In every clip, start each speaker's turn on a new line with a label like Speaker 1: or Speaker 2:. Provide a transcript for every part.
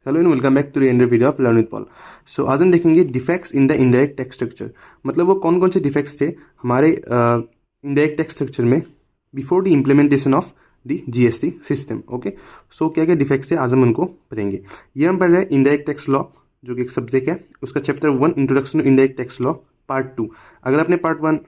Speaker 1: Hello and welcome back to the video of learn with Paul. So आज हम देखेंगे defects in the indirect tax structure. मतलब वो कौन कौन से डिफेक्ट्स थे हमारे इनडायरेक्ट टैक्स स्ट्रक्चर में before the implementation of the GST system. Okay, so क्या क्या डिफेक्ट्स थे आज हम उनको पढ़ेंगे। ये हम पढ़ रहे हैं इनडायरेक्ट टैक्स लॉ, जो कि एक सब्जेक्ट है, उसका chapter 1 introduction to indirect tax law part 2। अगर आपने पार्ट 1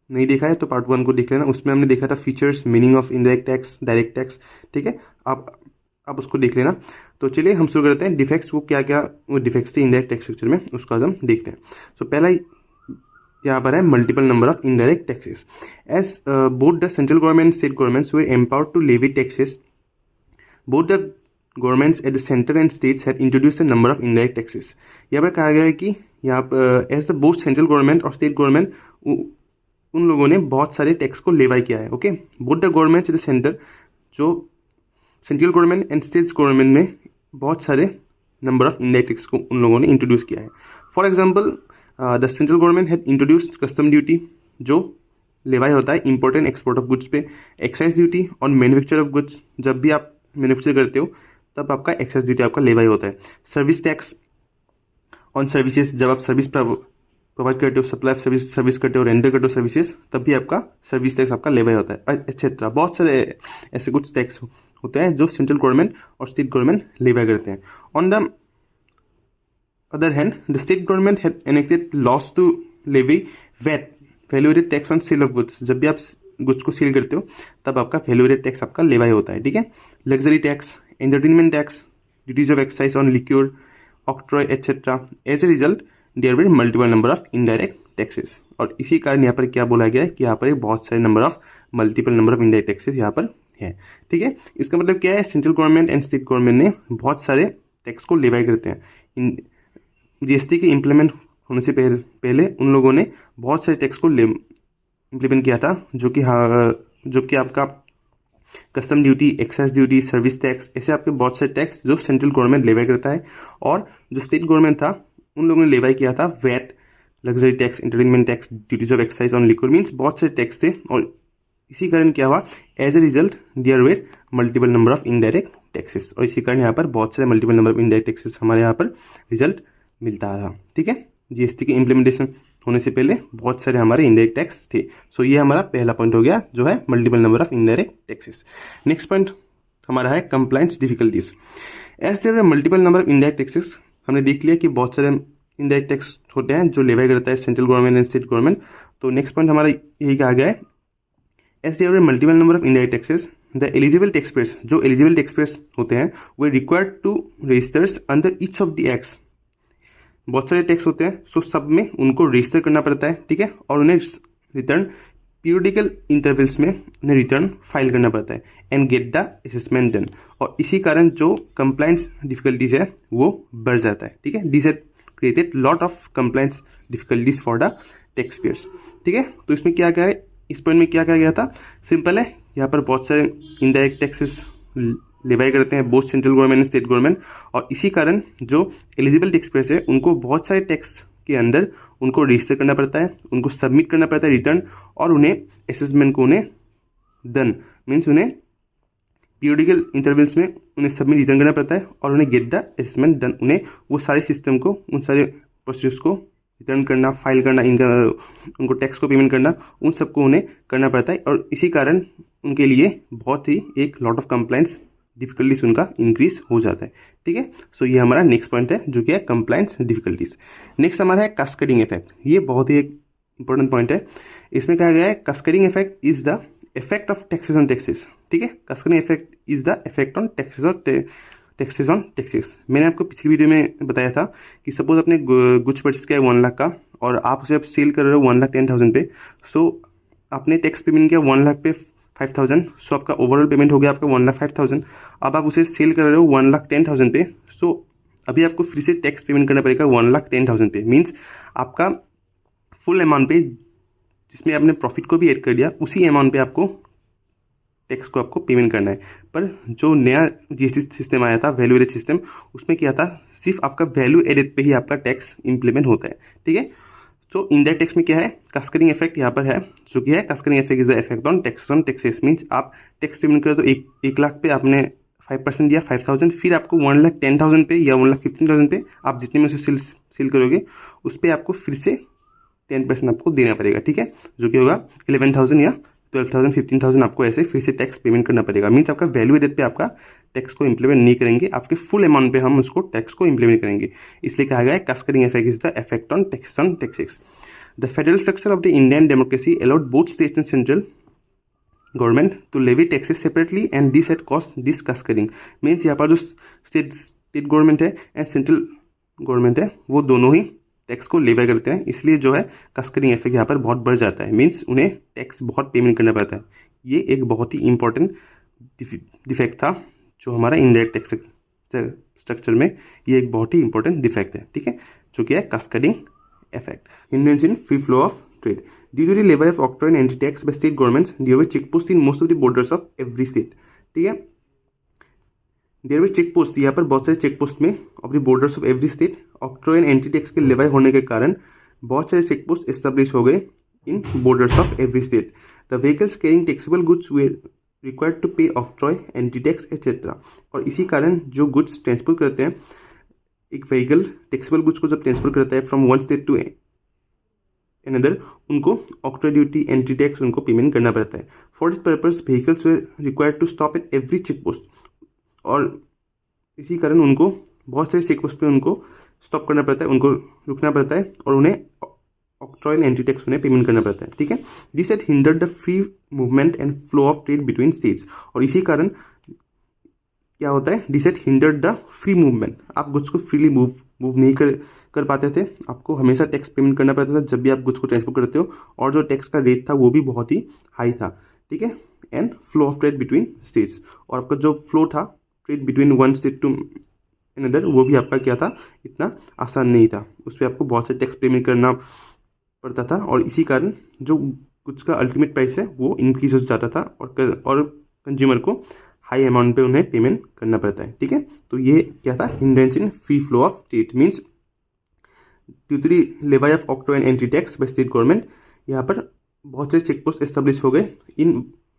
Speaker 1: नहीं देखा है तो पार्ट 1 को देख लेना, उसमें हमने देखा था features, meaning of indirect tax, direct tax. ठीक है, आप उसको देख लेना। तो चलिए हम शुरू करते हैं। डिफेक्ट्स वो क्या क्या वो डिफेक्ट्स थे इनडायरेक्ट टैक्स स्ट्रक्चर में, उसको आज हम देखते हैं। सो पहला यहाँ पर है multiple number of indirect taxes. As both the central government and state governments were empowered to levy taxes, both the governments at the centre and states had introduced a number of indirect taxes. यहाँ पर कहा गया है कि यहाँ पर as the both central government और state government, उन लोगों ने बहुत सारे टैक्स को लेवाई किया है। Okay, both the governments at the centre, जो central government and states government में बहुत सारे नंबर ऑफ इनडायरेक्ट टैक्स को उन लोगों ने इंट्रोड्यूस किया है। For example, the central government had introduced custom duty, जो लेवाई होता है import and export of goods पे। Excise duty on manufacture of goods, जब भी आप मैन्युफैक्चर करते हो तब आपका एक्साइज ड्यूटी आपका लेवाई होता है। सर्विस टैक्स ऑन सर्विसेज, जब आप सर्विस प्रोवाइड करते हो, सप्लाई सर्विस करते हो, रेंडर करते हो सर्विसेज, तब भी आपका सर्विस टैक्स आपका लेवाई होता है, एक्सेट्रा। बहुत सारे ऐसे कुछ टैक्स होते हैं जो सेंट्रल गवर्नमेंट और स्टेट गवर्नमेंट लेवाई करते हैं। On the other hand, the state government had enacted laws to levy VAT, value added tax on sale of goods. जब भी आप गुड्स को सेल करते हो तब आपका वैल्यू एडेड टैक्स आपका लेवाई होता है। ठीक है, luxury tax, entertainment tax, duties of excise on liquor, octroi etcetera. As a result there were multiple number of indirect taxes. और इसी कारण यहाँ पर क्या बोला गया है कि यहाँ पर एक बहुत सारे number of multiple number of indirect taxes यहाँ पर है। ठीक है, इसका मतलब क्या है, central government and state government ने बहुत सारे टैक्स को लेवाई करते हैं। जीएसटी के इम्प्लीमेंट होने से पहले उन लोगों ने बहुत सारे टैक्स को इम्प्लीमेंट किया था, जो कि आपका custom duty, excise duty, service tax, ऐसे आपके बहुत सारे टैक्स जो सेंट्रल गवर्नमेंट लेवाई करता है। और जो स्टेट गवर्नमेंट था उन लोगों ने लेवाई किया था VAT, luxury tax, entertainment tax, duties of excise on liquid, means बहुत सारे टैक्स थे। और इसी कारण क्या हुआ, as a result there were multiple number of indirect taxes. और इसी कारण यहाँ पर बहुत सारे multiple number of indirect taxes हमारे यहाँ पर रिजल्ट मिलता था। ठीक है, जीएसटी के इम्प्लीमेंटेशन होने से पहले बहुत सारे हमारे इनडायरेक्ट टैक्स थे। सो ये हमारा पहला पॉइंट हो गया, जो है multiple number of indirect taxes. Next point हमारा है compliance difficulties. As there are multiple number of indirect taxes, हमने देख लिया कि बहुत सारे इनडायरेक्ट टैक्स होते हैं जो लेवाई करता है central government and state government. तो नेक्स्ट पॉइंट हमारा यही कहा गया है, as there are multiple number of indirect taxes, the eligible taxpayers, जो एलिजिबल टैक्सपेयर्स होते हैं वो required to registers under each of the acts. बहुत सारे टैक्स होते हैं, सो सब में उनको रजिस्टर करना पड़ता है। ठीक है, और उन्हें रिटर्न पीरियडिकल इंटरवल्स में उन्हें रिटर्न फाइल करना पड़ता है and get the assessment done. और इसी कारण जो कंप्लायंस डिफिकल्टीज है वो बढ़ जाता है। ठीक है, this had created lot of compliance difficulties for the tax payers. ठीक है, तो इसमें क्या क्या है, इस पॉइंट में क्या कहा गया था, सिंपल है, यहाँ पर बहुत सारे इनडायरेक्ट टैक्सेस लेवाई करते हैं both central government and state government. और इसी कारण जो एलिजिबल टैक्स पेयर्स है उनको बहुत सारे टैक्स के अंदर उनको रजिस्टर करना पड़ता है, उनको सबमिट करना पड़ता है रिटर्न, और उन्हें असेसमेंट को उन्हें डन, मीन्स उन्हें पीरियडिकल इंटरवल्स में उन्हें सबमिट रिटर्न करना पड़ता है, और उन्हें गेट द असेसमेंट डन, उन्हें वो सारे सिस्टम को, उन सारे प्रोसेस को रिटर्न करना, फाइल करना, उनको टैक्स को पेमेंट करना, उन सबको उन्हें करना पड़ता है। और इसी कारण उनके लिए बहुत ही एक लॉट ऑफ कंप्लायंस डिफिकल्टीज उनका इंक्रीज हो जाता है। ठीक है, सो ये हमारा नेक्स्ट पॉइंट है जो कि है कंप्लायंस डिफिकल्टीज। नेक्स्ट हमारा है कास्केडिंग इफेक्ट। ये बहुत ही एक इंपॉर्टेंट पॉइंट है। इसमें कहा गया है cascading effect is the effect of taxes on taxes. ठीक है, cascading effect is the effect on taxes on taxes. मैंने आपको पिछली वीडियो में बताया था कि सपोज अपने गुड्स परचेस किया है 1 लाख का, और आप उसे अब सेल कर रहे हो 1,10,000 पे। सो आपने टैक्स पेमेंट किया 1 लाख पे 5,000, सो आपका ओवरऑल पेमेंट हो गया आपका 1,05,000। अब आप उसे सेल कर रहे हो 1,10,000 पे, सो अभी आपको फिर से टैक्स पेमेंट करना पड़ेगा 1,10,000 पे। मीन्स आपका फुल अमाउंट पे, जिसमें आपने प्रॉफिट को भी ऐड कर दिया, उसी अमाउंट पे आपको टैक्स को आपको पेमेंट करना है। पर जो नया जीएसटी सिस्टम आया था, वैल्यू एडेड सिस्टम, उसमें क्या था, सिर्फ आपका वैल्यू एडेड पे ही आपका टैक्स इंप्लीमेंट होता है। ठीक है, तो इनडायरेक्ट टैक्स में क्या है, कास्केडिंग इफेक्ट यहाँ पर है, जो कि है cascading effect is the effect on taxes means आप टैक्स पेमेंट करो तो 1 लाख पे आपने 5% दिया 5,000, फिर आपको 1,10,000 पे या 1,15,000 पे आप जितने में उसे सेल करोगे उस पर आपको फिर से 10% आपको देना पड़ेगा, ठीक है, जो कि होगा 11,000 या 12,000 15,000 आपको ऐसे फिर से टैक्स पेमेंट करना पड़ेगा। मीन्स आपका वैल्यू एडेड पे आपका टैक्स को इंप्लीमेंट नहीं करेंगे, आपके फुल अमाउंट पे हम उसको टैक्स को इंप्लीमेंट करेंगे। इसलिए कहा गया है cascading effect is the effect on taxes. The federal structure of the Indian democracy allowed both states and central government to levy taxes separately and this at cost this cascading. Means यहाँ पर जो state government है and central government है वो दोनों ही tax को levy करते हैं, इसलिए जो है कास्केडिंग इफेक्ट यहाँ पर बहुत बढ़ जाता है। मीन्स उन्हें टैक्स बहुत पेमेंट करना पड़ता है। ये एक बहुत ही इंपॉर्टेंट डिफेक्ट था जो हमारा इनडायरेक्ट टैक्स स्ट्रक्चर में, ये एक बहुत ही इंपॉर्टेंट डिफेक्ट है, ठीक है, जो कि है cascading effect. Hindrance in free flow of trade due to the levy of octroi and entry tax by state governments there were check post in most of the borders of every state, ठीक है, there were check post, यहाँ पर बहुत सारे check post में of the borders of every state octroi and entry tax के लेवाई होने के कारण बहुत सारे चेक पोस्ट एस्टेब्लिश हो गए in borders of every state. The vehicles carrying taxable goods were required to pay octroi entry tax etcetera. और इसी कारण जो गुड्स ट्रांसपोर्ट करते हैं, एक व्हीकल टैक्सेबल गुड्स को जब ट्रांसपोर्ट करता है from one state to another, उनको ऑक्ट्रॉय ड्यूटी एंटी टैक्स उनको पेमेंट करना पड़ता है। For this purpose vehicles were required to stop at every check post, और इसी कारण उनको बहुत सारे चेक पोस्ट पे उनको स्टॉप करना पड़ता है, उनको रुकना पड़ता है और उन्हें ऑक्ट्रॉय एंड एंटी टैक्स उन्हें पेमेंट करना पड़ता है, ठीक है। This had hindered the free movement and flow of trade between states. और इसी कारण क्या होता है, this had hindered the free movement, आप गुड्स को फ्रीली मूव नहीं कर पाते थे, आपको हमेशा टैक्स पेमेंट करना पड़ता था जब भी आप गुड्स को ट्रांसपोर्ट करते हो, और जो टैक्स का रेट था वो भी बहुत ही हाई था, ठीक है। And flow of trade between states, और आपका जो फ्लो था trade between one state to another, वो भी आपका क्या था, इतना आसान नहीं था, उस पर आपको बहुत से टैक्स पेमेंट करना पड़ता था, और इसी कारण जो गुड्स का अल्टीमेट प्राइस है वो इंक्रीज हो जाता था और कंज्यूमर को हाई अमाउंट पे उन्हें पेमेंट करना पड़ता है, ठीक है। तो ये क्या था, hindrance in free flow of trade means due to the levy of octroi and entry tax by state government, यहाँ पर बहुत से चेक पोस्ट एस्टेब्लिश हो गए in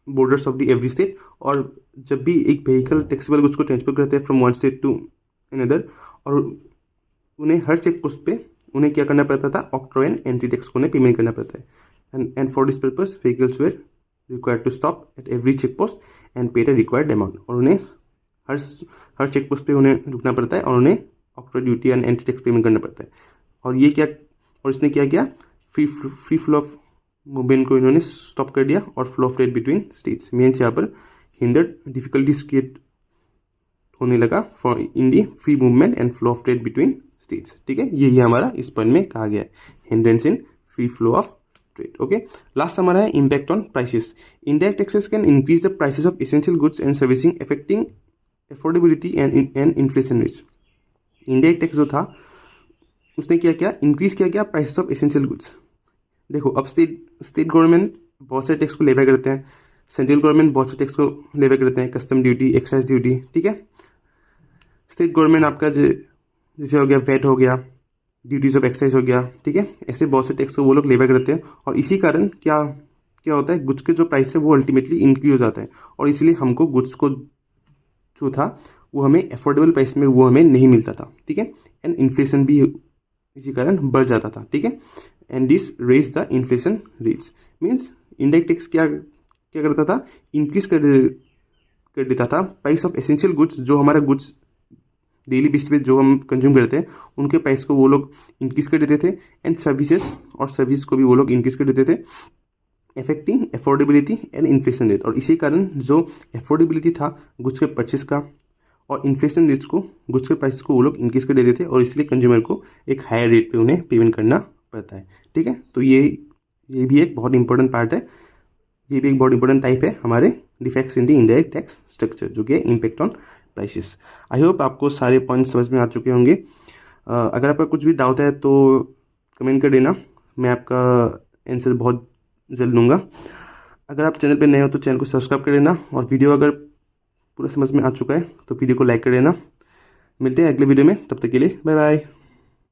Speaker 1: borders of the every state, और जब भी एक व्हीकल टैक्सेबल गुड्स को ट्रांसपोर्ट करते हैं from one state to another, और उन्हें हर चेक पोस्ट पे उन्हें क्या करना पड़ता था, ऑक्ट्रॉय एंड एंटी टैक्स को उन्हें पेमेंट करना पड़ता है। And for this purpose vehicles were required to stop at every check post and pay the required amount, और उन्हें हर चेक पोस्ट पे उन्हें रुकना पड़ता है और उन्हें octroi duty and entry tax payment करना पड़ता है। और ये क्या, और इसने क्या किया, फ्री फ्लो ऑफ मूवमेंट को इन्होंने स्टॉप कर दिया और flow of trade between states, means यहाँ पर हिंडर्ड डिफिकल्टीज क्रिएट होने लगा for in the free movement and flow of trade between states, ठीक है। यही हमारा इस पॉइंट में कहा गया है, hindrance in free flow of trade, okay. Last हमारा है impact on prices. Indirect taxes can increase the prices of essential goods and servicing affecting affordability and inflation rates. Indirect tax जो था उसने क्या किया, इंक्रीज किया गया प्राइसेस ऑफ एसेंशियल गुड्स। देखो अब स्टेट गवर्नमेंट बहुत सारे टैक्स को लेवी करते हैं, सेंट्रल गवर्नमेंट बहुत से टैक्स को लेवी करते हैं, कस्टम ड्यूटी, एक्साइज ड्यूटी, ठीक है। स्टेट गवर्नमेंट आपका जैसे हो गया वैट हो गया, ड्यूटीज ऑफ एक्साइज हो गया, ठीक है, ऐसे बहुत से टैक्स को वो लोग लेवी करते हैं, और इसी कारण क्या होता है, गुड्स के जो प्राइस है वो अल्टीमेटली इंक्रीज हो जाता है, और इसलिए हमको गुड्स को जो था वो हमें अफोर्डेबल प्राइस में वो हमें नहीं मिलता था, ठीक है। एंड इन्फ्लेशन भी इसी कारण बढ़ जाता था, ठीक है। And this raise the inflation rates, means indirect tax क्या करता था, इंक्रीज कर देता था प्राइस ऑफ एसेंशियल गुड्स, जो हमारा गुड्स डेली बेसिस पे जो हम कंज्यूम करते हैं उनके प्राइस को वो लोग इंक्रीज कर देते थे, एंड सर्विस को भी वो लोग इंक्रीज कर देते थे, affecting affordability and inflation rate. और इसी कारण जो अफोर्डेबिलिटी था गुड्स के परचेस का और इन्फ्लेशन रेट्स को, गुड्स के प्राइस को वो लोग इंक्रीज कर देते थे, और इसलिए कंज्यूमर को एक हायर रेट पे उन्हें पेमेंट करना पड़ता है, ठीक है। तो ये भी एक बहुत इंपॉर्टेंट पार्ट है, ये भी एक बहुत इंपॉर्टेंट टाइप है हमारे defects in the indirect tax structure, जो कि impact on prices. I hope आपको सारे पॉइंट्स समझ में आ चुके होंगे। अगर आपका कुछ भी डाउट है तो कमेंट कर देना, मैं आपका आंसर बहुत जल्द दूंगा। अगर आप चैनल पे नए हो तो चैनल को सब्सक्राइब कर लेना, और वीडियो अगर पूरा समझ में आ चुका है तो वीडियो को लाइक कर लेना। मिलते हैं अगले वीडियो में, तब तक के लिए बाय बाय।